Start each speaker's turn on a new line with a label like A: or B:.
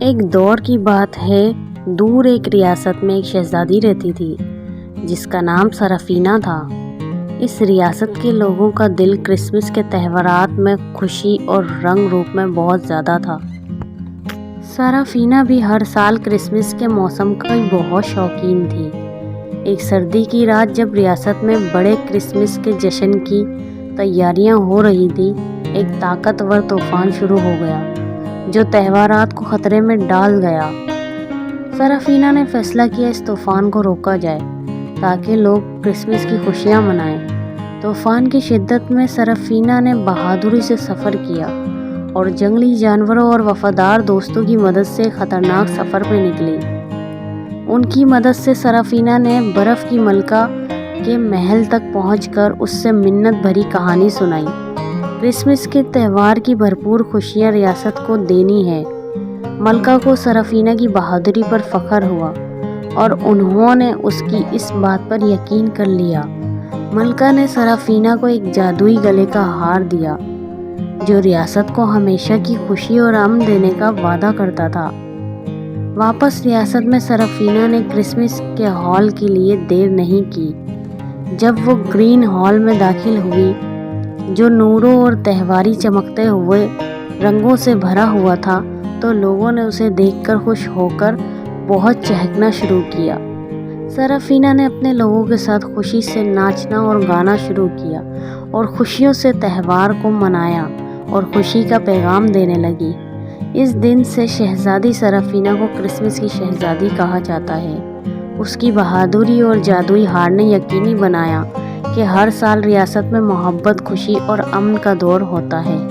A: ایک دور کی بات ہے، دور ایک ریاست میں ایک شہزادی رہتی تھی جس کا نام سرافینا تھا۔ اس ریاست کے لوگوں کا دل کرسمس کے تہوارات میں خوشی اور رنگ روپ میں بہت زیادہ تھا۔ سرافینا بھی ہر سال کرسمس کے موسم کی بہت شوقین تھی۔ ایک سردی کی رات جب ریاست میں بڑے کرسمس کے جشن کی تیاریاں ہو رہی تھیں، ایک طاقتور طوفان شروع ہو گیا جو تہوارات کو خطرے میں ڈال گیا۔ سرافینا نے فیصلہ کیا اس طوفان کو روکا جائے تاکہ لوگ کرسمس کی خوشیاں منائیں۔ طوفان کی شدت میں سرافینا نے بہادری سے سفر کیا اور جنگلی جانوروں اور وفادار دوستوں کی مدد سے خطرناک سفر پہ نکلی۔ ان کی مدد سے سرافینا نے برف کی ملکہ کے محل تک پہنچ کر اس سے منت بھری کہانی سنائی۔ کرسمس کے تہوار کی بھرپور خوشیاں ریاست کو دینی ہے۔ ملکہ کو سرافینا کی بہادری پر فخر ہوا اور انہوں نے اس کی اس بات پر یقین کر لیا۔ ملکہ نے سرافینا کو ایک جادوئی گلے کا ہار دیا جو ریاست کو ہمیشہ کی خوشی اور امن دینے کا وعدہ کرتا تھا۔ واپس ریاست میں سرافینا نے کرسمس کے ہال کے لیے دیر نہیں کی۔ جب وہ گرین ہال میں داخل ہوئی جو نوروں اور تہواری چمکتے ہوئے رنگوں سے بھرا ہوا تھا تو لوگوں نے اسے دیکھ کر خوش ہو کر بہت چہکنا شروع کیا۔ سرافینا نے اپنے لوگوں کے ساتھ خوشی سے ناچنا اور گانا شروع کیا اور خوشیوں سے تہوار کو منایا اور خوشی کا پیغام دینے لگی۔ اس دن سے شہزادی سرافینا کو کرسمس کی شہزادی کہا جاتا ہے۔ اس کی بہادری اور جادوئی ہار نے یقینی بنایا کہ ہر سال ریاست میں محبت، خوشی اور امن کا دور ہوتا ہے۔